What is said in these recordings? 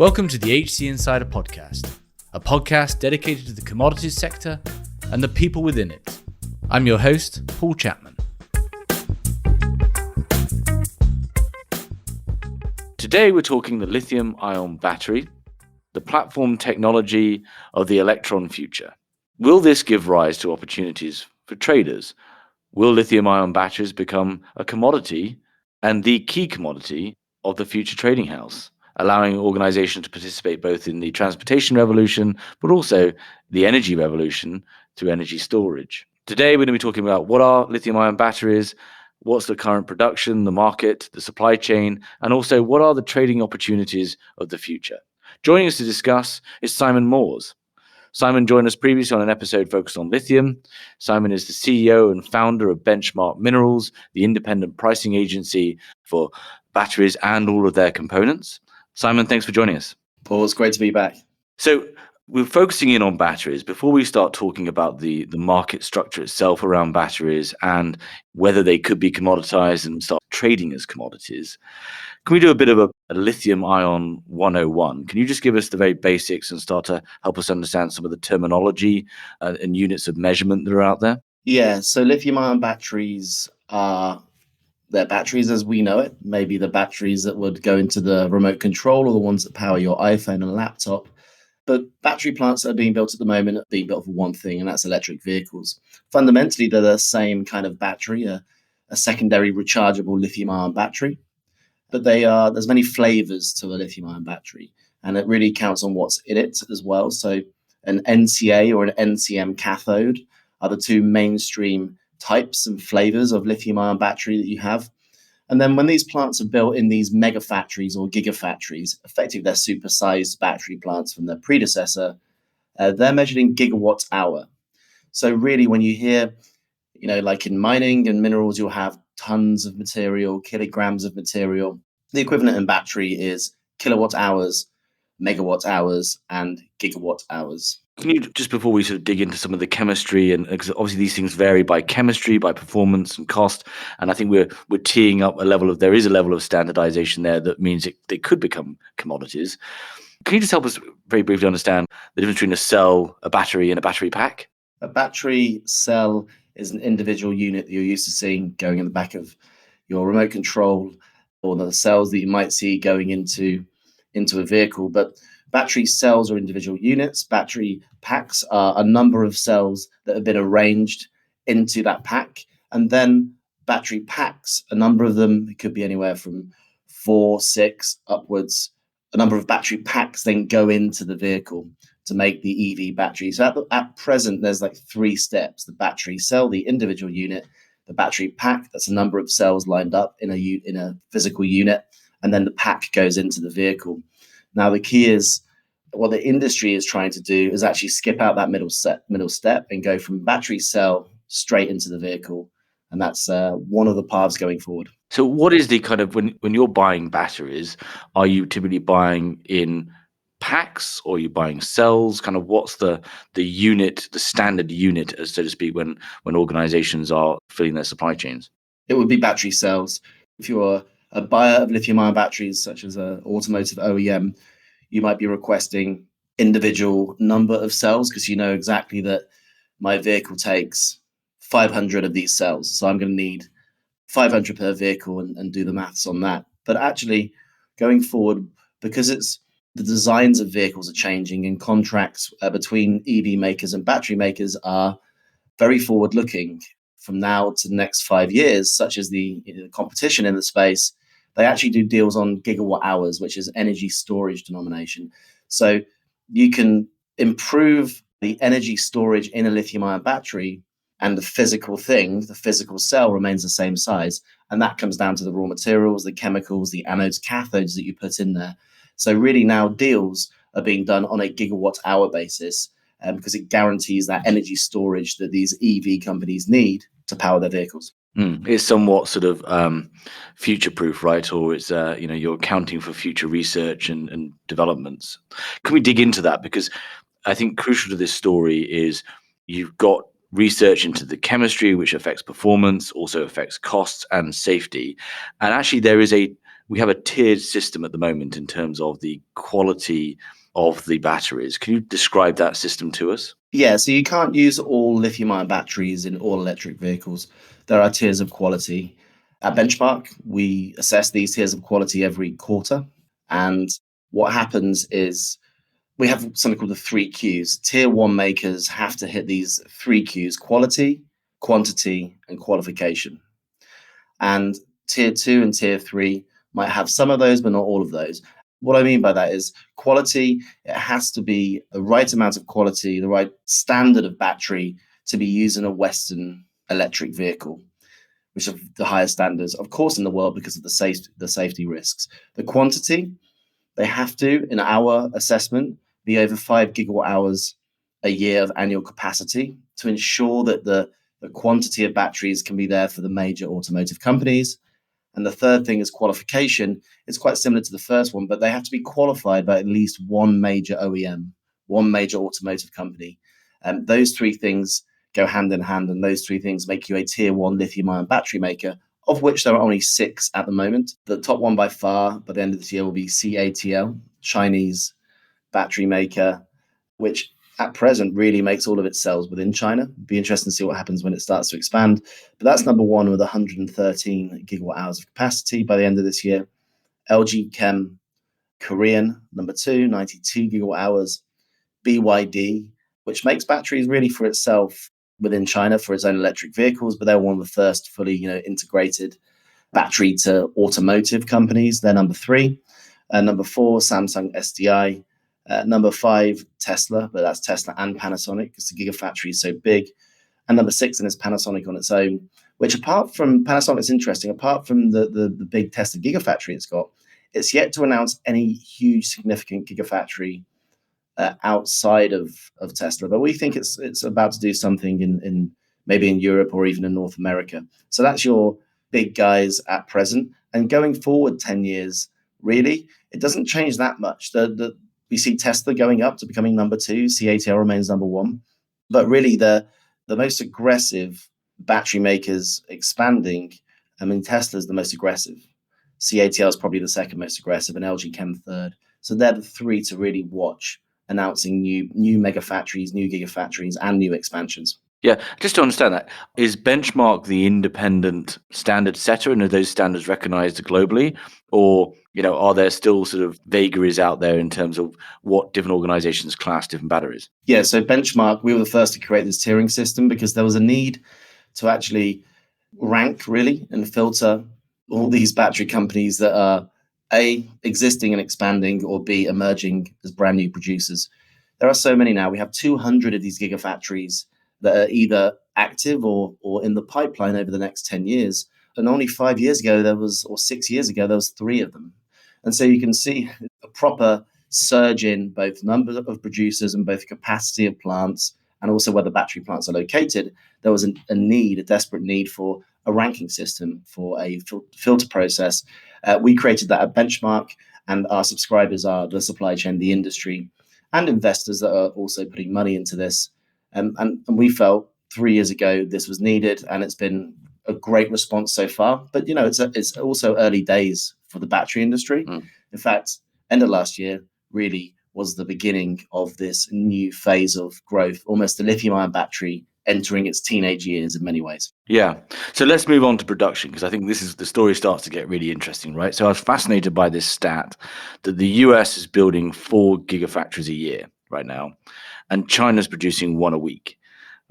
Welcome to the HC Insider Podcast, a podcast dedicated to the commodities sector and the people within it. I'm your host, Paul Chapman. Today we're talking the lithium-ion battery, the platform technology of the electron future. Will this give rise to opportunities for traders? Will lithium-ion batteries become a commodity and the key commodity of the future trading house, allowing organizations to participate both in the transportation revolution, but also the energy revolution through energy storage? Today, we're going to be talking about what are lithium-ion batteries, what's the current production, the market, the supply chain, and also what are the trading opportunities of the future. Joining us to discuss is Simon Moores. Simon joined us previously on an episode focused on lithium. Simon is the CEO and founder of Benchmark Minerals, the independent pricing agency for batteries and all of their components. Simon, thanks for joining us. Paul, it's great to be back. So we're focusing in on batteries. Before we start talking about the market structure itself around batteries and whether they could be commoditized and start trading as commodities, can we do a bit of a lithium-ion 101? Can you just give us the very basics and start to help us understand some of the terminology and units of measurement that are out there? Yeah, so lithium-ion batteries they're batteries as we know it, maybe the batteries that would go into the remote control or the ones that power your iPhone and laptop. But battery plants that are being built at the moment are being built for one thing, and that's electric vehicles. Fundamentally, they're the same kind of battery, a secondary rechargeable lithium-ion battery. But there's many flavors to a lithium-ion battery, and it really counts on what's in it as well. So an NCA or an NCM cathode are the two mainstream types and flavors of lithium-ion battery that you have. And then when these plants are built in these mega factories or gigafactories, effectively they're supersized battery plants from their predecessor, they're measured in gigawatt hour. So really when you hear, like in mining and minerals, you'll have tons of material, kilograms of material. The equivalent in battery is kilowatt hours, megawatt hours, and gigawatt hours. Can you, just before we sort of dig into some of the chemistry, and because obviously these things vary by chemistry, by performance and cost, and I think we're teeing up there is a level of standardization there that means they could become commodities. Can you just help us very briefly understand the difference between a cell, a battery, and a battery pack? A battery cell is an individual unit that you're used to seeing going in the back of your remote control, or the cells that you might see going into a vehicle. But battery cells are individual units. Battery packs are a number of cells that have been arranged into that pack. And then battery packs, a number of them, it could be anywhere from 4, 6 upwards. A number of battery packs then go into the vehicle to make the EV battery. So at present, there's like 3 steps: the battery cell, the individual unit, the battery pack, that's a number of cells lined up in a physical unit, and then the pack goes into the vehicle. Now, the key is what the industry is trying to do is actually skip out that middle step and go from battery cell straight into the vehicle. And that's one of the paths going forward. So what is the kind of, when you're buying batteries, are you typically buying in packs or are you buying cells? Kind of what's the unit, the standard unit, so to speak, when organizations are filling their supply chains? It would be battery cells. If you're a buyer of lithium-ion batteries, such as an automotive OEM, you might be requesting individual number of cells because you know exactly that my vehicle takes 500 of these cells. So I'm going to need 500 per vehicle and do the maths on that. But actually, going forward, because the designs of vehicles are changing and contracts between EV makers and battery makers are very forward-looking from now to the next 5 years, such as the competition in the space. They actually do deals on gigawatt hours, which is energy storage denomination. So you can improve the energy storage in a lithium-ion battery, and the physical cell remains the same size. And that comes down to the raw materials, the chemicals, the anodes, cathodes that you put in there. So really now deals are being done on a gigawatt hour basis because it guarantees that energy storage that these EV companies need to power their vehicles. It's somewhat sort of future-proof, right? Or it's you're accounting for future research and developments. Can we dig into that? Because I think crucial to this story is you've got research into the chemistry, which affects performance, also affects costs and safety. And actually, there is a we have a tiered system at the moment in terms of the quality of the batteries. Can you describe that system to us? Yeah, so you can't use all lithium-ion batteries in all electric vehicles. There are tiers of quality. At Benchmark, we assess these tiers of quality every quarter. And what happens is we have something called the three Qs. Tier one makers have to hit these three Qs: quality, quantity, and qualification. And tier two and tier three might have some of those, but not all of those. What I mean by that is quality, it has to be the right amount of quality, the right standard of battery to be used in a Western electric vehicle, which are the highest standards, of course, in the world because of the safety risks. The quantity, they have to, in our assessment, be over 5 GWh a year of annual capacity to ensure that the quantity of batteries can be there for the major automotive companies. And the third thing is qualification. It's quite similar to the first one, but they have to be qualified by at least one major OEM, one major automotive company. And those three things go hand in hand, and those three things make you a tier one lithium-ion battery maker, of which there are only 6 at the moment. The top one by far by the end of this year will be CATL, Chinese battery maker, which at present really makes all of its cells within China. Be interesting to see what happens when it starts to expand. But that's number one with 113 gigawatt hours of capacity by the end of this year. LG Chem, Korean, number two, 92 gigawatt hours. BYD, which makes batteries really for itself within China for its own electric vehicles, but they're one of the first fully, integrated battery to automotive companies. They're number three. Number four, Samsung SDI. Number five, Tesla, but that's Tesla and Panasonic because the Gigafactory is so big. And number six, and is Panasonic on its own, which apart from Panasonic, it's interesting, apart from the big Tesla Gigafactory it's yet to announce any huge significant Gigafactory outside of Tesla. But we think it's about to do something in maybe in Europe or even in North America. So that's your big guys at present. And going forward 10 years, really, it doesn't change that much. We see Tesla going up to becoming number two. CATL remains number one. But really, the most aggressive battery makers expanding, I mean, Tesla's the most aggressive. CATL is probably the second most aggressive, and LG Chem third. So they're the three to really watch, announcing new mega factories, new gigafactories, and new expansions. Yeah, just to understand that, is Benchmark the independent standard setter, and are those standards recognized globally? Or, are there still sort of vagaries out there in terms of what different organizations class different batteries? Yeah, so Benchmark, we were the first to create this tiering system because there was a need to actually rank really and filter all these battery companies that are A, existing and expanding, or B, emerging as brand new producers. There are so many now. We have 200 of these gigafactories that are either active or in the pipeline over the next 10 years. And only 5 years ago, or 6 years ago, there was 3 of them. And so you can see a proper surge in both numbers of producers and both capacity of plants and also where the battery plants are located. There was a desperate need for a ranking system, for a filter process. We created that at Benchmark, and our subscribers are the supply chain, the industry, and investors that are also putting money into this. And we felt 3 years ago this was needed, and it's been a great response so far. But it's also early days for the battery industry. In fact, end of last year really was the beginning of this new phase of growth, almost the lithium-ion battery entering its teenage years in many ways. Yeah. So let's move on to production, because I think the story starts to get really interesting, right? So I was fascinated by this stat that the US is building 4 gigafactories a year right now, and China's producing 1 a week.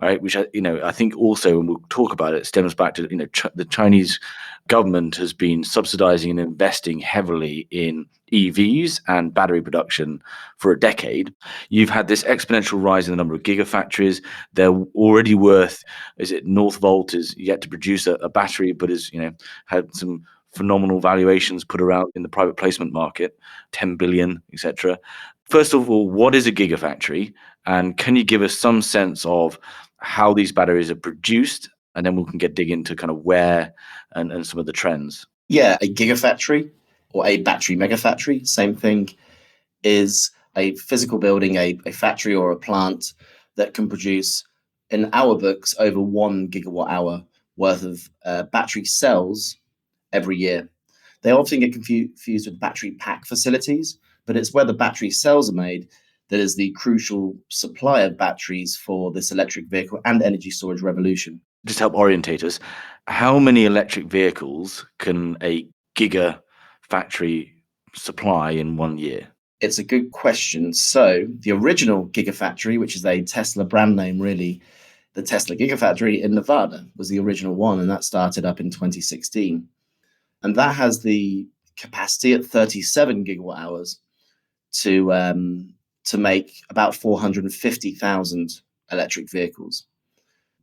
Right, which I think also, and we'll talk about it, stems back to the Chinese government has been subsidizing and investing heavily in EVs and battery production for a decade. You've had this exponential rise in the number of gigafactories. They're already worth, Northvolt is yet to produce a battery, but has had some phenomenal valuations put around in the private placement market, 10 billion, etc. First of all, what is a gigafactory? And can you give us some sense of how these batteries are produced? And then we can dig into kind of where and some of the trends. Yeah, a gigafactory or a battery megafactory, same thing, is a physical building, a factory or a plant that can produce, in our books, over 1 gigawatt hour worth of battery cells every year. They often get confused with battery pack facilities, but it's where the battery cells are made that is the crucial supply of batteries for this electric vehicle and energy storage revolution. Just help orientate us. How many electric vehicles can a gigafactory supply in 1 year? It's a good question. So, the original Gigafactory, which is a Tesla brand name, really, the Tesla Gigafactory in Nevada was the original one, and that started up in 2016. And that has the capacity at 37 gigawatt hours to make about 450,000 electric vehicles.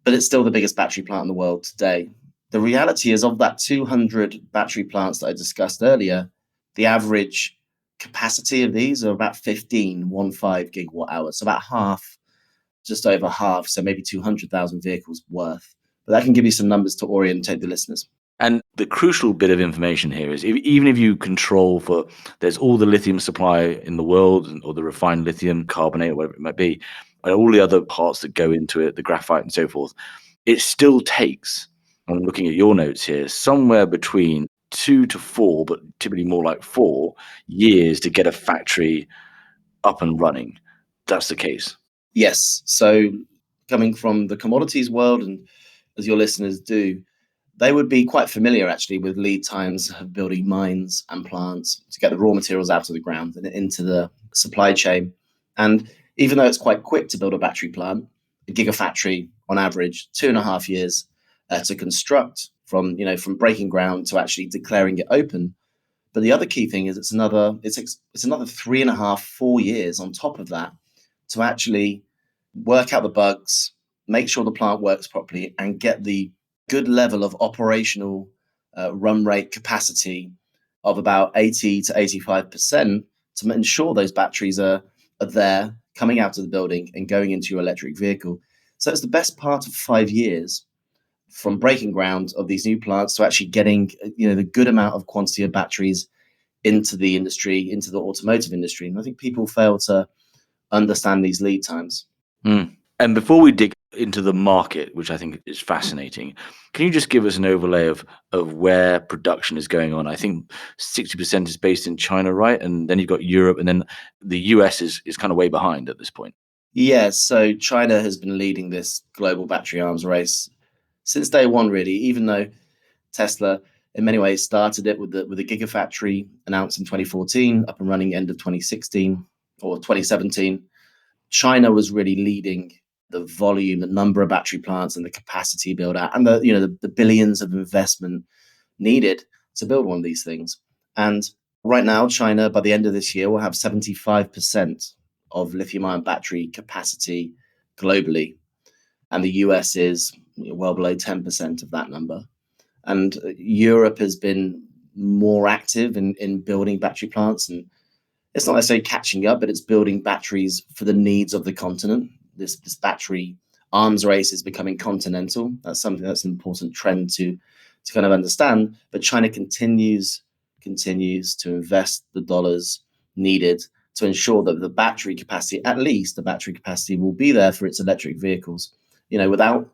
But it's still the biggest battery plant in the world today. The reality is, of that 200 battery plants that I discussed earlier, the average capacity of these are about 15 gigawatt hours, so about half, just over half, so maybe 200,000 vehicles worth. But that can give you some numbers to orientate the listeners. And the crucial bit of information here is even if you control for, there's all the lithium supply in the world, or the refined lithium carbonate, or whatever it might be, and all the other parts that go into it, the graphite and so forth, it still takes, I'm looking at your notes here, somewhere between 2 to 4, but typically more like 4 years to get a factory up and running. That's the case. Yes. So coming from the commodities world, and as your listeners do, they would be quite familiar actually with lead times of building mines and plants to get the raw materials out of the ground and into the supply chain. And even though it's quite quick to build a battery plant, a gigafactory on average 2.5 years to construct from breaking ground to actually declaring it open. But the other key thing is it's another 3.5, 4 years on top of that to actually work out the bugs, make sure the plant works properly, and get the good level of operational run rate capacity of about 80 to 85% to ensure those batteries are there coming out of the building and going into your electric vehicle. So it's the best part of 5 years from breaking ground of these new plants to actually getting the good amount of quantity of batteries into the industry, into the automotive industry. And I think people fail to understand these lead times. And before we dig into the market, which I think is fascinating, can you just give us an overlay of where production is going on? I think 60% is based in China, right? And then you've got Europe, and then the US is kind of way behind at this point. Yeah, so China has been leading this global battery arms race since day one, really, even though Tesla in many ways started it with the Gigafactory announced in 2014, up and running end of 2016 or 2017. China was really leading the volume, the number of battery plants, and the capacity build out, and the billions of investment needed to build one of these things. And right now, China, by the end of this year, will have 75% of lithium-ion battery capacity globally, and the US is well below 10% of that number. And Europe has been more active in building battery plants, and it's not necessarily catching up, but it's building batteries for the needs of the continent. This battery arms race is becoming continental. That's something that's an important trend to kind of understand. But China continues to invest the dollars needed to ensure that the battery capacity, at least the battery capacity, will be there for its electric vehicles. Without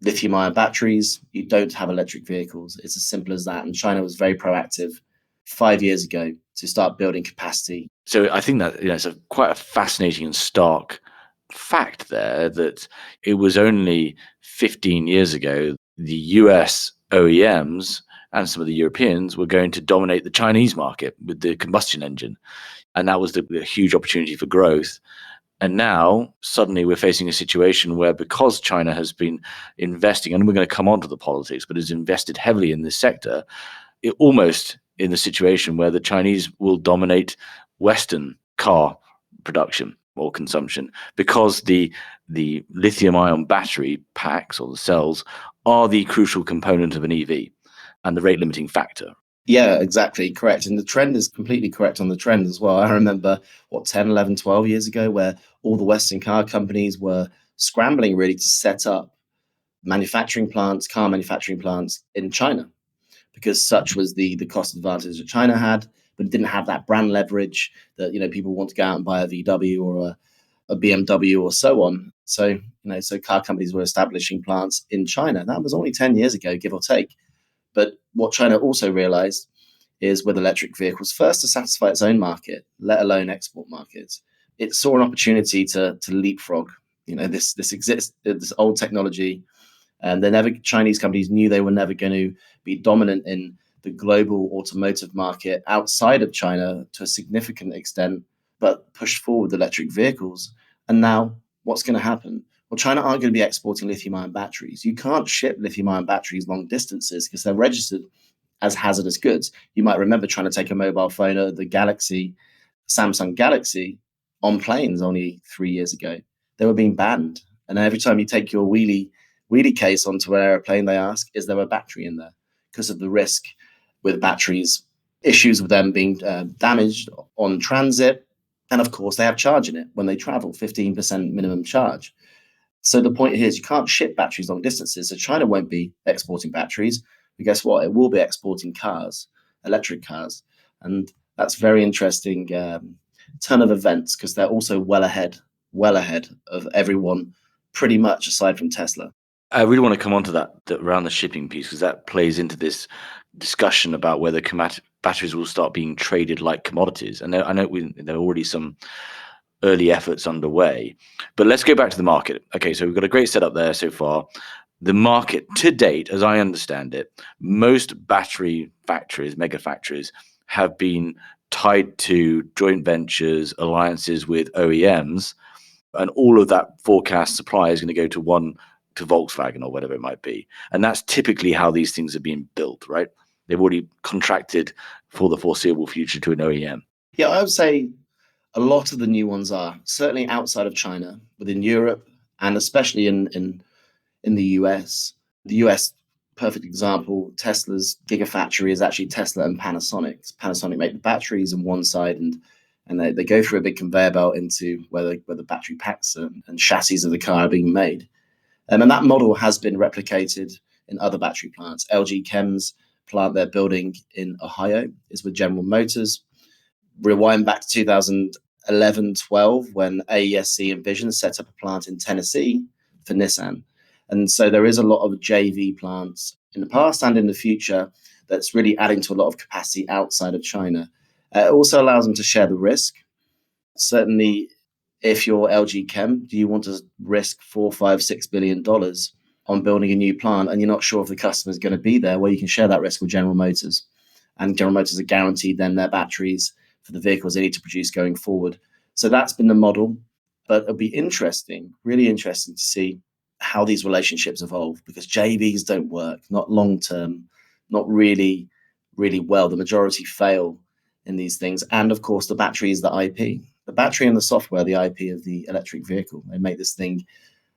lithium-ion batteries, you don't have electric vehicles. It's as simple as that. And China was very proactive 5 years ago to start building capacity. So I think that it's quite a fascinating and stark fact there that it was only 15 years ago the US OEMs and some of the Europeans were going to dominate the Chinese market with the combustion engine. And that was the huge opportunity for growth. And now suddenly we're facing a situation where, because China has been investing, and we're going to come on to the politics, but has invested heavily in this sector, it almost in the situation where the Chinese will dominate Western car production or consumption, because the lithium-ion battery packs, or the cells, are the crucial component of an EV and the rate limiting factor. Yeah, exactly. Correct. And the trend is completely correct on the trend as well. I remember 10, 11, 12 years ago, where all the Western car companies were scrambling really to set up car manufacturing plants in China, because such was the cost advantage that China had, but it didn't have that brand leverage that people want to go out and buy a VW or a BMW or so on. So so car companies were establishing plants in China. That was only 10 years ago, give or take. But what China also realized is with electric vehicles, first to satisfy its own market, let alone export markets. It saw an opportunity to leapfrog, this old technology, and Chinese companies knew they were never going to be dominant in the global automotive market outside of China to a significant extent, but pushed forward electric vehicles. And now what's going to happen? Well, China aren't going to be exporting lithium-ion batteries. You can't ship lithium-ion batteries long distances because they're registered as hazardous goods. You might remember trying to take a mobile phone, the Samsung Galaxy, on planes only 3 years ago. They were being banned. And every time you take your wheelie case onto an airplane, they ask, is there a battery in there? Because of the risk with batteries, issues with them being damaged on transit. And of course, they have charge in it when they travel, 15% minimum charge. So the point here is you can't ship batteries long distances. So China won't be exporting batteries. But guess what? It will be exporting cars, electric cars. And that's very interesting turn of events because they're also well ahead of everyone, pretty much aside from Tesla. I really want to come on to that around the shipping piece because that plays into this discussion about whether batteries will start being traded like commodities. And I know there are already some early efforts underway, but let's go back to the market. Okay, so we've got a great setup there so far. The market to date, as I understand it, most battery factories, mega factories, have been tied to joint ventures, alliances with OEMs, and all of that forecast supply is going to go to Volkswagen or whatever it might be. And that's typically how these things are being built, right? They've already contracted for the foreseeable future to an OEM. Yeah, I would say a lot of the new ones are certainly outside of China, within Europe, and especially in the US. The US, perfect example, Tesla's Gigafactory is actually Tesla and Panasonic. Panasonic make the batteries on one side, and they go through a big conveyor belt into where the battery packs and chassis of the car are being made. And that model has been replicated in other battery plants. LG Chem's plant they're building in Ohio is with General Motors. Rewind back to 2011-12 when AESC and Vision set up a plant in Tennessee for Nissan. And so there is a lot of JV plants in the past and in the future that's really adding to a lot of capacity outside of China. It also allows them to share the risk. Certainly, if you're LG Chem, do you want to risk $4, $5, $6 billion on building a new plant and you're not sure if the customer is going to be there? Well, you can share that risk with General Motors. And General Motors are guaranteed then their batteries for the vehicles they need to produce going forward. So that's been the model. But it'll be interesting, really interesting to see how these relationships evolve because JVs don't work, not long term, not really, really well. The majority fail in these things. And of course, the battery is the IP. The battery and the software, the IP of the electric vehicle. They make this thing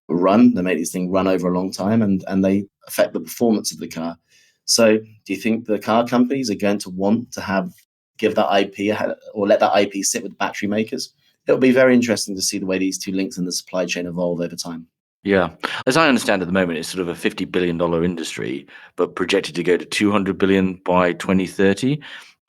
run. They make this thing run over a long time, and they affect the performance of the car. So do you think the car companies are going to want to give that IP or let that IP sit with battery makers? It'll be very interesting to see the way these two links in the supply chain evolve over time. Yeah. As I understand at the moment, it's sort of a $50 billion industry, but projected to go to $200 billion by 2030.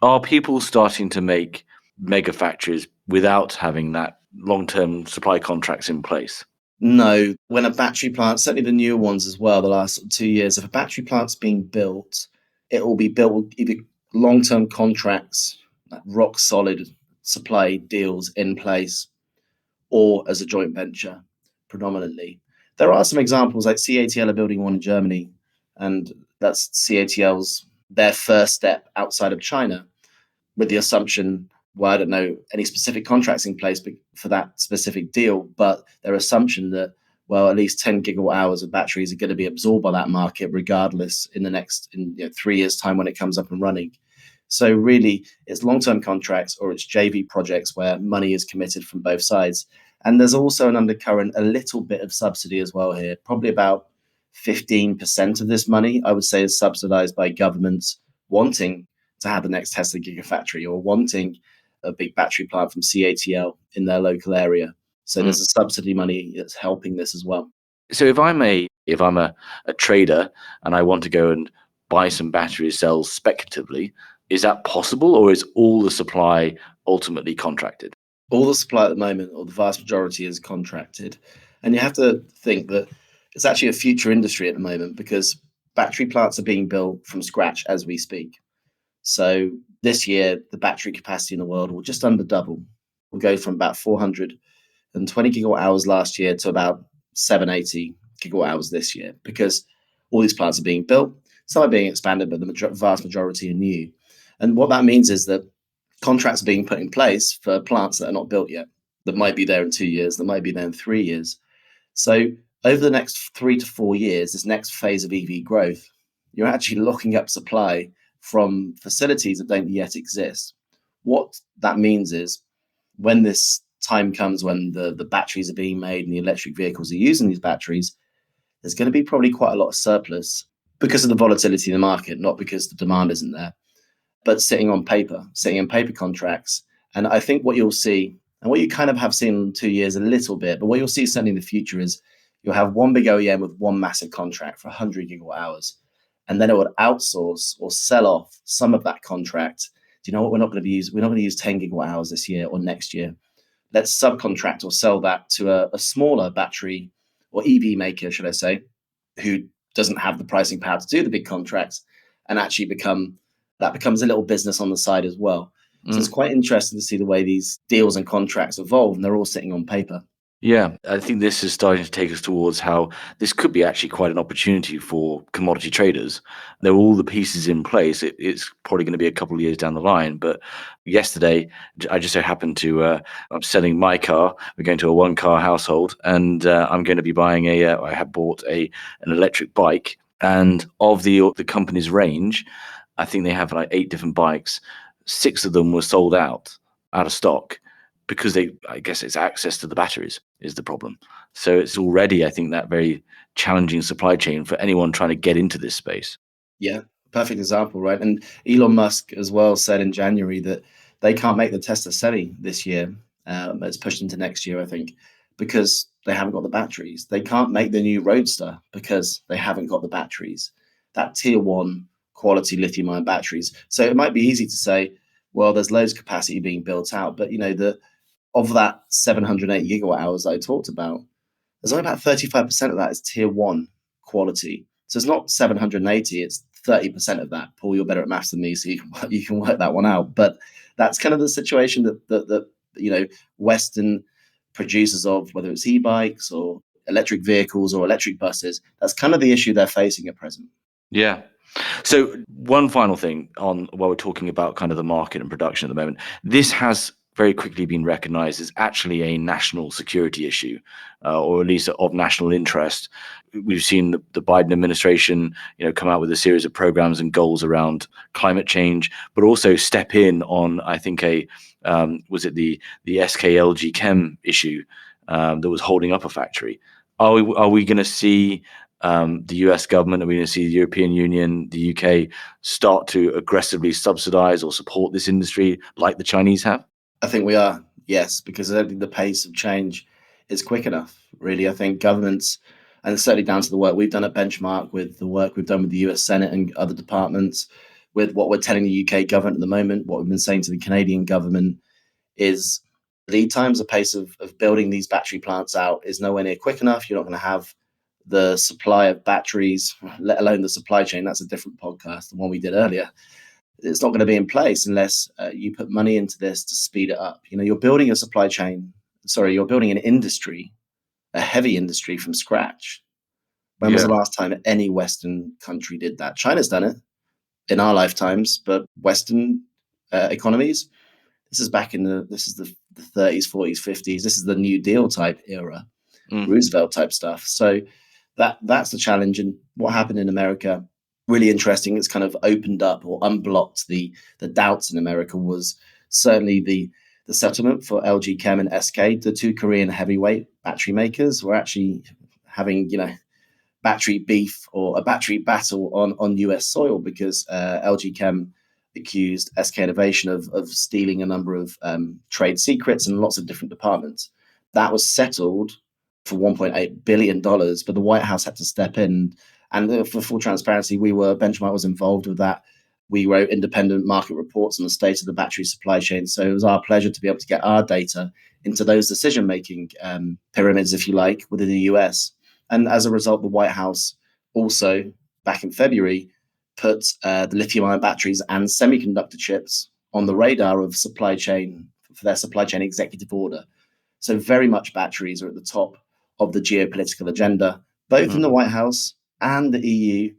Are people starting to make mega factories without having that long-term supply contracts in place? No, when a battery plant, certainly the newer ones as well, the last 2 years, if a battery plant's being built, it will be built with either long-term contracts, like rock solid supply deals in place, or as a joint venture predominantly. There are some examples like CATL are building one in Germany, and that's CATL's their first step outside of China with the assumption, well, I don't know any specific contracts in place for that specific deal, but their assumption that, well, at least 10 gigawatt hours of batteries are going to be absorbed by that market regardless in 3 years' time when it comes up and running. So really, it's long-term contracts or it's JV projects where money is committed from both sides. And there's also an undercurrent, a little bit of subsidy as well here. Probably about 15% of this money, I would say, is subsidized by governments wanting to have the next Tesla Gigafactory or wanting a big battery plant from CATL in their local area. So there's a subsidy money that's helping this as well. So if I'm a trader and I want to go and buy some battery cells speculatively, is that possible, or is all the supply ultimately contracted? All the supply at the moment, or the vast majority, is contracted. And you have to think that it's actually a future industry at the moment because battery plants are being built from scratch as we speak. So this year, the battery capacity in the world will just under double. We'll go from about 420 gigawatt hours last year to about 780 gigawatt hours this year, because all these plants are being built. Some are being expanded, but the vast majority are new. And what that means is that contracts are being put in place for plants that are not built yet, that might be there in 2 years, that might be there in 3 years. So over the next 3 to 4 years, this next phase of EV growth, you're actually locking up supply from facilities that don't yet exist. What that means is when this time comes when the batteries are being made and the electric vehicles are using these batteries, there's going to be probably quite a lot of surplus because of the volatility in the market, not because the demand isn't there, but sitting in paper contracts. And I think what you'll see, and what you kind of have seen in 2 years a little bit, but what you'll see certainly in the future is you'll have one big OEM with one massive contract for 100 gigawatt hours, and then it would outsource or sell off some of that contract. Do you know what? We're not going to use 10 gigawatt hours this year or next year. Let's subcontract or sell that to a smaller battery or EV maker, should I say, who doesn't have the pricing power to do the big contracts, and actually becomes a little business on the side as well. So it's quite interesting to see the way these deals and contracts evolve, and they're all sitting on paper. Yeah, I think this is starting to take us towards how this could be actually quite an opportunity for commodity traders. There are all the pieces in place. It's probably going to be a couple of years down the line. But yesterday, I just so happened to, I'm selling my car. We're going to a one-car household, and I'm going to be buying I have bought an electric bike. And of the company's range, I think they have like 8 different bikes. 6 of them were sold out of stock, because I guess it's access to the batteries is the problem. So it's already, I think, that very challenging supply chain for anyone trying to get into this space. Yeah, perfect example, right? And Elon Musk as well said in January that they can't make the Tesla Semi this year. It's pushed into next year, I think, because they haven't got the batteries. They can't make the new Roadster because they haven't got the batteries. That tier 1 quality lithium-ion batteries. So it might be easy to say, well, there's loads of capacity being built out, but of that 780 gigawatt hours that I talked about, there's only about 35% of that is tier 1 quality. So it's not 780, it's 30% of that. Paul, you're better at maths than me, so you can work that one out. But that's kind of the situation that Western producers of, whether it's e-bikes or electric vehicles or electric buses, that's kind of the issue they're facing at present. Yeah. So one final thing on while we're talking about kind of the market and production at the moment, this has very quickly been recognized as actually a national security issue, or at least of national interest. We've seen the Biden administration, come out with a series of programs and goals around climate change, but also step in on, I think, was it the SKLG Chem issue that was holding up a factory? Are we going to see the US government, are we going to see the European Union, the UK start to aggressively subsidize or support this industry like the Chinese have? I think we are, yes, because I don't think the pace of change is quick enough, really. I think governments, and it's certainly down to the work we've done at Benchmark, with the work we've done with the US Senate and other departments, with what we're telling the UK government at the moment, what we've been saying to the Canadian government, is lead times, the pace of building these battery plants out is nowhere near quick enough. You're not going to have the supply of batteries, let alone the supply chain. That's a different podcast, the one we did earlier. It's not going to be in place unless you put money into this to speed it up. You're building a supply chain. Sorry, you're building an industry, a heavy industry from scratch. When was the last time any Western country did that? China's done it in our lifetimes, but Western economies, this is the 30s, 40s, 50s. This is the New Deal type era, Roosevelt type stuff. So that's the challenge. And what happened in America, really interesting. It's kind of opened up or unblocked the doubts in America, was certainly the settlement for LG Chem and SK, the 2 Korean heavyweight battery makers, were actually having, battery beef or a battery battle on US soil, because LG Chem accused SK Innovation of stealing a number of trade secrets in lots of different departments. That was settled for $1.8 billion, but the White House had to step in. And for full transparency, Benchmark was involved with that. We wrote independent market reports on the state of the battery supply chain. So it was our pleasure to be able to get our data into those decision-making pyramids, if you like, within the US. And as a result, the White House also, back in February, put the lithium-ion batteries and semiconductor chips on the radar of supply chain for their supply chain executive order. So very much batteries are at the top of the geopolitical agenda, both in the White House and the EU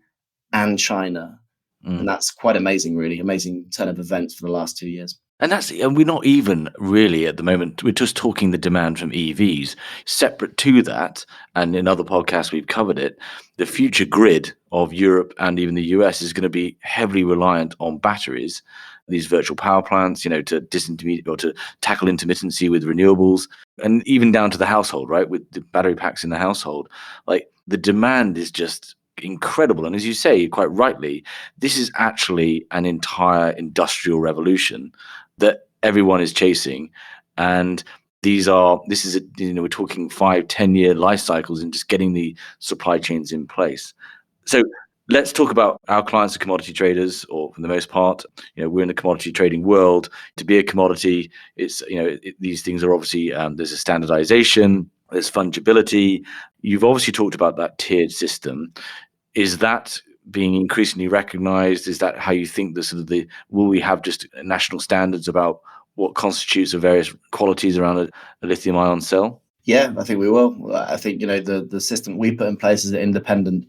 and China. And that's quite amazing, really. Amazing turn of events for the last 2 years. And we're not even really at the moment, we're just talking the demand from EVs. Separate to that, and in other podcasts we've covered it, the future grid of Europe and even the US is going to be heavily reliant on batteries, these virtual power plants, to disintermediate or to tackle intermittency with renewables, and even down to the household, right? With the battery packs in the household. Like, the demand is just incredible. And as you say, quite rightly, this is actually an entire industrial revolution that everyone is chasing. And we're talking 5-10 year life cycles in just getting the supply chains in place. So let's talk about our clients are commodity traders, or for the most part, we're in the commodity trading world. To be a commodity, it's, these things are obviously, there's a standardization, there's fungibility. You've obviously talked about that tiered system. Is that being increasingly recognized? Is that how you think will we have just national standards about what constitutes the various qualities around a lithium ion cell? Yeah, I think we will. I think, the system we put in place is an independent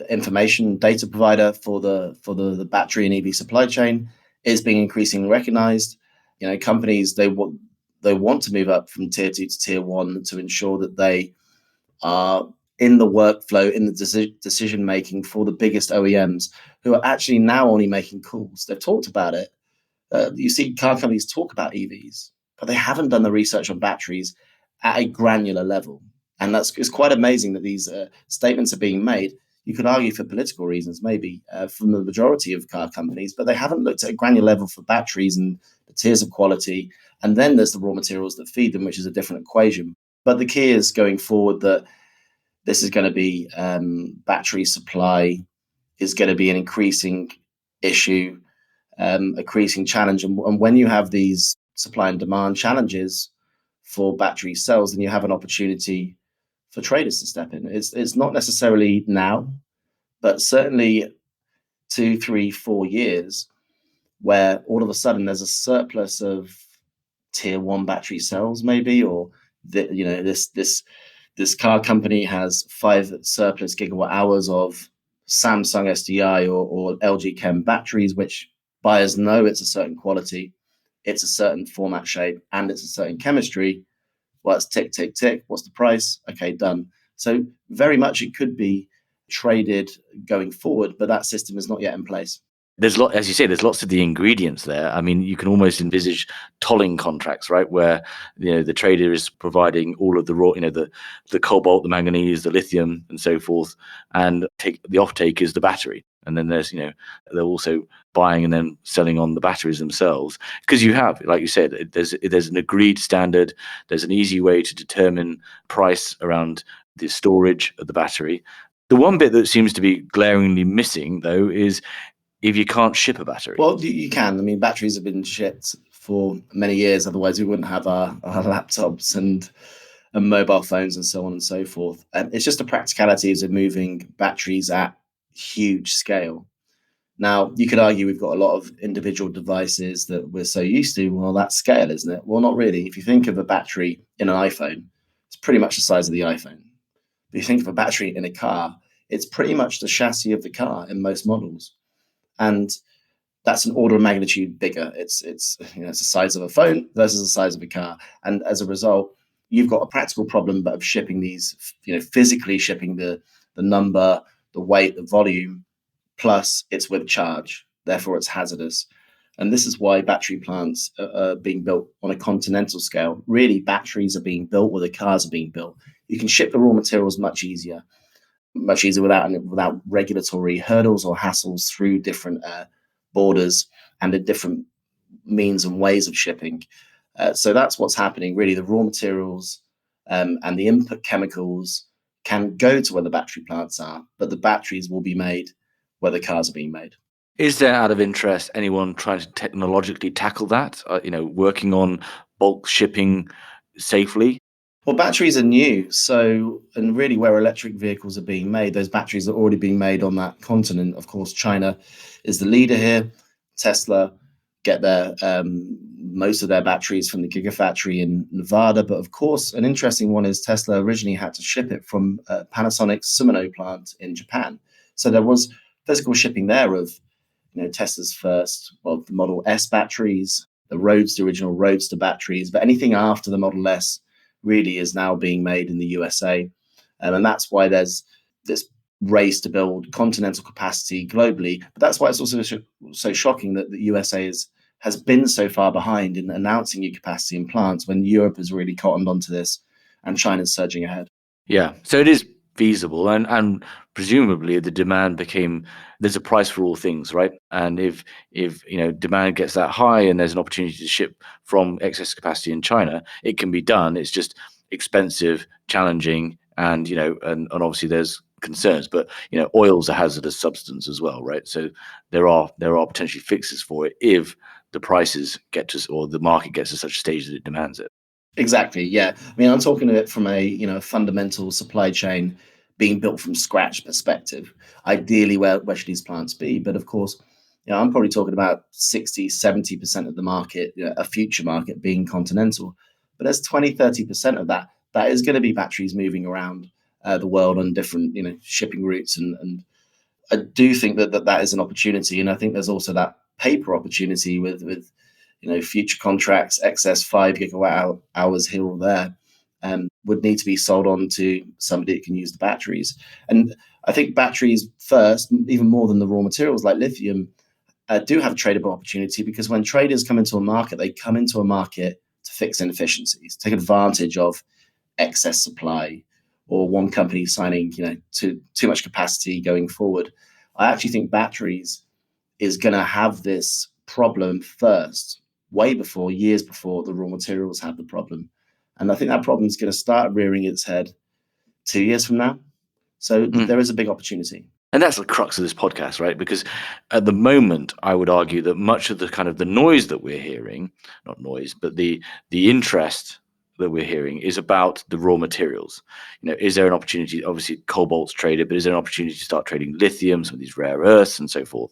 information data provider for the battery and EV supply chain is being increasingly recognized. Companies, they want to move up from tier 2 to tier 1 to ensure that they are in the workflow, in the decision making for the biggest OEMs, who are actually now only making calls. They've talked about it. You see car companies talk about EVs, but they haven't done the research on batteries at a granular level. And it's quite amazing that these statements are being made. You could argue for political reasons, maybe, from the majority of car companies, but they haven't looked at a granular level for batteries and the tiers of quality. And then there's the raw materials that feed them, which is a different equation. But the key is going forward that this is going to be battery supply is going to be an increasing issue, increasing challenge. And when you have these supply and demand challenges for battery cells, then you have an opportunity for traders to step in. It's not necessarily now, but certainly 2, 3, 4 years, where all of a sudden there's a surplus of tier 1 battery cells, maybe, or this car company has 5 surplus gigawatt hours of Samsung SDI or LG Chem batteries, which buyers know it's a certain quality, it's a certain format shape, and it's a certain chemistry. Well, it's tick, tick, tick. What's the price? Okay, done. So very much it could be traded going forward, but that system is not yet in place. As you say, there's lots of the ingredients there. I mean, you can almost envisage tolling contracts, right? Where, the trader is providing all of the raw, the cobalt, the manganese, the lithium, and so forth, and the offtake is the battery. And then there's, they're also buying and then selling on the batteries themselves. Because you have, like you said, there's an agreed standard. There's an easy way to determine price around the storage of the battery. The one bit that seems to be glaringly missing, though, is if you can't ship a battery. Well, you can. I mean, batteries have been shipped for many years. Otherwise, we wouldn't have our laptops and mobile phones and so on and so forth. And it's just the practicalities of moving batteries at huge scale. Now, you could argue we've got a lot of individual devices that we're so used to. Well, that's scale, isn't it? Well, not really. If you think of a battery in an iPhone, it's pretty much the size of the iPhone. If you think of a battery in a car, it's pretty much the chassis of the car in most models. And that's an order of magnitude bigger. It's the size of a phone versus the size of a car. And as a result, you've got a practical problem of shipping these, physically shipping the number, the weight, the volume, plus it's with charge. Therefore, it's hazardous. And this is why battery plants are being built on a continental scale. Really, batteries are being built where the cars are being built. You can ship the raw materials much easier without regulatory hurdles or hassles through different borders and the different means and ways of shipping. So that's what's happening. Really, the raw materials and the input chemicals can go to where the battery plants are, but the batteries will be made where the cars are being made. Is there, out of interest, anyone trying to technologically tackle that? Working on bulk shipping safely? Well, batteries are new. So, and really where electric vehicles are being made, those batteries are already being made on that continent. Of course, China is the leader here. Tesla get their most of their batteries from the Gigafactory in Nevada. But of course, an interesting one is Tesla originally had to ship it from Panasonic's Sumino plant in Japan. So there was physical shipping there of Tesla's first, well, the Model S batteries, the original Roadster batteries, but anything after the Model S really is now being made in the USA. And that's why there's this race to build continental capacity globally. But that's why it's also so shocking that the USA has been so far behind in announcing new capacity in plants when Europe has really cottoned onto this and China's surging ahead. Yeah, so it is feasible, and presumably the demand became there's a price for all things, right? And if demand gets that high and there's an opportunity to ship from excess capacity in China, it can be done. It's just expensive, challenging, and and obviously there's concerns. But oil's a hazardous substance as well, right? So there are potentially fixes for it if the prices get to or the market gets to such a stage that it demands it. Exactly. Yeah. I mean, I'm talking of it from a fundamental supply chain being built from scratch perspective. Ideally, where should these plants be? But of course, I'm probably talking about 60, 70% of the market, a future market being continental. But there's 20, 30% of that is going to be batteries moving around the world on different, shipping routes. And I do think that is an opportunity. And I think there's also that paper opportunity with future contracts, excess 5 GWh here or there, would need to be sold on to somebody that can use the batteries. And I think batteries first, even more than the raw materials like lithium, do have a tradable opportunity because when traders come into a market, they come into a market to fix inefficiencies, take advantage of excess supply or one company signing, too much capacity going forward. I actually think batteries is going to have this problem first, way before, years before the raw materials have the problem. And I think that problem is going to start rearing its head 2 years from now. So there is a big opportunity. And that's the crux of this podcast, right? Because at the moment, I would argue that much of the kind of the noise that we're hearing, not noise, but the interest that we're hearing is about the raw materials. Is there an opportunity? Obviously, cobalt's traded, but is there an opportunity to start trading lithium, some of these rare earths, and so forth?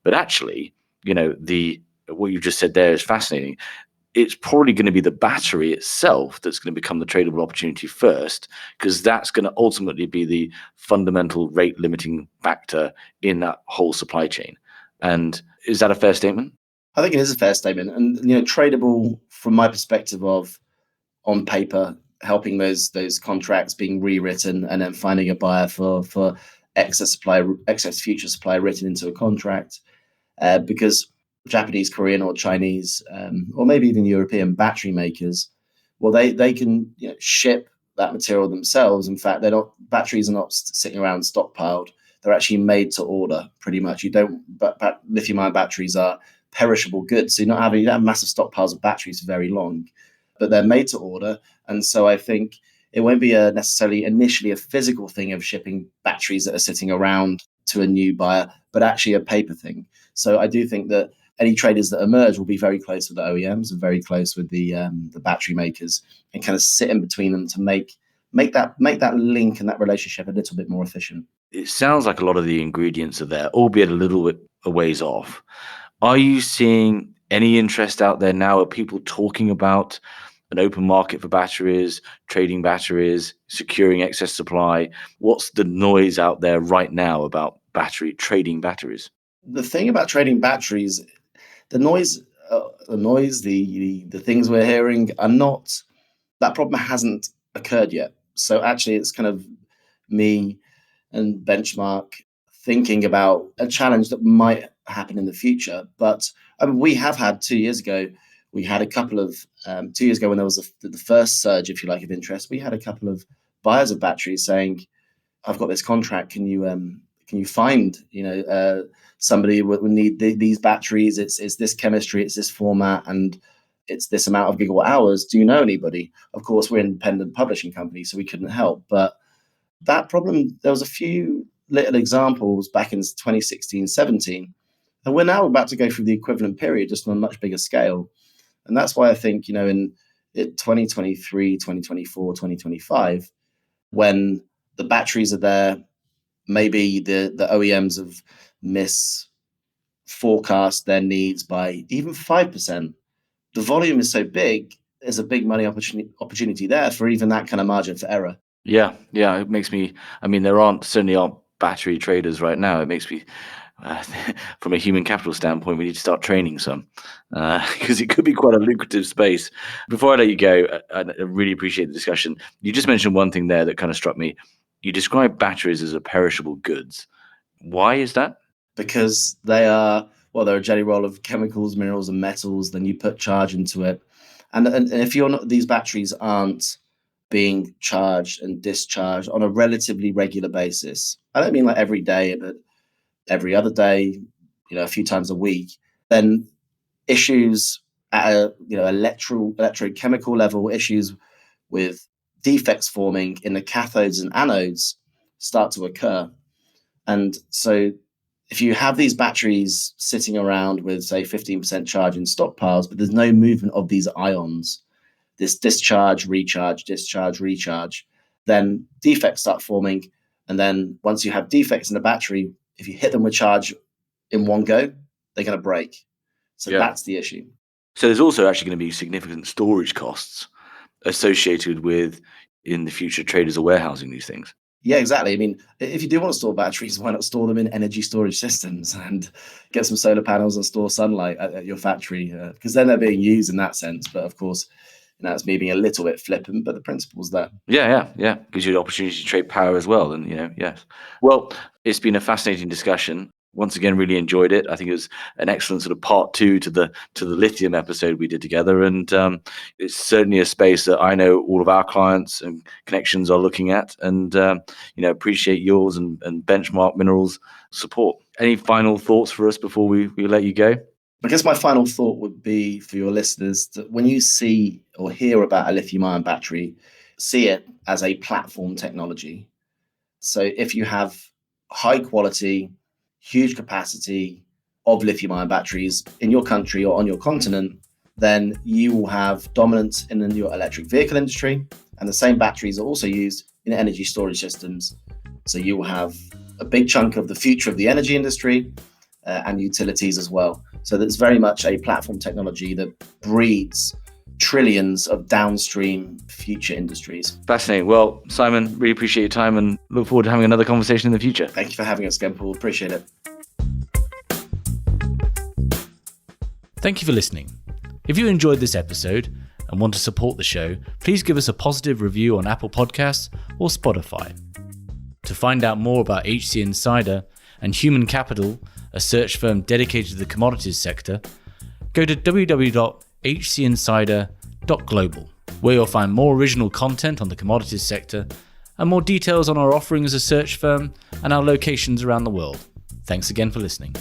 But actually, the what you just said there is fascinating. It's probably going to be the battery itself that's going to become the tradable opportunity first, because that's going to ultimately be the fundamental rate limiting factor in that whole supply chain. And is that a fair statement? I think it is a fair statement. And, tradable from my perspective of on paper, helping those contracts being rewritten and then finding a buyer for excess future supply written into a contract. Because Japanese, Korean, or Chinese, or maybe even European battery makers, well, they can ship that material themselves. In fact, batteries are not sitting around stockpiled. They're actually made to order, pretty much. But lithium-ion batteries are perishable goods, so you don't have massive stockpiles of batteries for very long. But they're made to order, and so I think it won't be necessarily initially a physical thing of shipping batteries that are sitting around to a new buyer, but actually a paper thing. So I do think that any traders that emerge will be very close with the OEMs and very close with the battery makers, and kind of sit in between them to make that link and that relationship a little bit more efficient. It sounds like a lot of the ingredients are there, albeit a little bit a ways off. Are you seeing any interest out there now? Are people talking about an open market for batteries, trading batteries, securing excess supply? What's the noise out there right now about trading batteries? The thing about trading batteries, the noise, the things we're hearing are not. That problem hasn't occurred yet. So actually, it's kind of me and Benchmark thinking about a challenge that might happen in the future. But we have had 2 years ago. We had a couple of 2 years ago when there was the first surge, if you like, of interest. We had a couple of buyers of batteries saying, "I've got this contract. Can you find somebody who would need these batteries? It's this chemistry, it's this format, and it's this amount of gigawatt hours. Do you know anybody?" Of course, we're an independent publishing company, so we couldn't help. But that problem, there was a few little examples back in 2016, 17, and we're now about to go through the equivalent period, just on a much bigger scale. And that's why I think, in 2023, 2024, 2025, when the batteries are there, maybe the OEMs have misforecast their needs by even 5%. The volume is so big, there's a big money opportunity there for even that kind of margin for error. Yeah, it makes me, there certainly aren't battery traders right now. It makes me, from a human capital standpoint, we need to start training some, because it could be quite a lucrative space. Before I let you go, I really appreciate the discussion. You just mentioned one thing there that kind of struck me. You describe batteries as a perishable goods. Why is that? Because they're a jelly roll of chemicals, minerals, and metals. Then you put charge into it, and if these batteries aren't being charged and discharged on a relatively regular basis, I don't mean like every day, but every other day, a few times a week, then issues at a electrochemical level, issues with defects forming in the cathodes and anodes start to occur. And so if you have these batteries sitting around with, say, 15% charge in stockpiles, but there's no movement of these ions, this discharge, recharge, then defects start forming. And then once you have defects in the battery, if you hit them with charge in one go, they're going to break. So that's the issue. So there's also actually going to be significant storage costs associated with, in the future, traders are warehousing these things. Yeah, exactly. If you do want to store batteries, why not store them in energy storage systems and get some solar panels and store sunlight at your factory? Because then they're being used in that sense. But of course, it's me being a little bit flippant, but the principle's there. Yeah. Gives you the opportunity to trade power as well. And, yes. Well, it's been a fascinating discussion. Once again, really enjoyed it. I think it was an excellent sort of part 2 to the lithium episode we did together. And it's certainly a space that I know all of our clients and connections are looking at, and appreciate yours and Benchmark Minerals support. Any final thoughts for us before we let you go? I guess my final thought would be for your listeners that when you see or hear about a lithium-ion battery, see it as a platform technology. So if you have high quality, huge capacity of lithium-ion batteries in your country or on your continent, then you will have dominance in your electric vehicle industry, and the same batteries are also used in energy storage systems. So you will have a big chunk of the future of the energy industry and utilities as well. So that's very much a platform technology that breeds trillions of downstream future industries. Fascinating. Well, Simon, really appreciate your time and look forward to having another conversation in the future. Thank you for having us again, Paul. Appreciate it. Thank you for listening. If you enjoyed this episode and want to support the show, please give us a positive review on Apple Podcasts or Spotify. To find out more about HC Insider and Human Capital, a search firm dedicated to the commodities sector, go to www.hcinsider.global, where you'll find more original content on the commodities sector and more details on our offering as a search firm and our locations around the world. Thanks again for listening.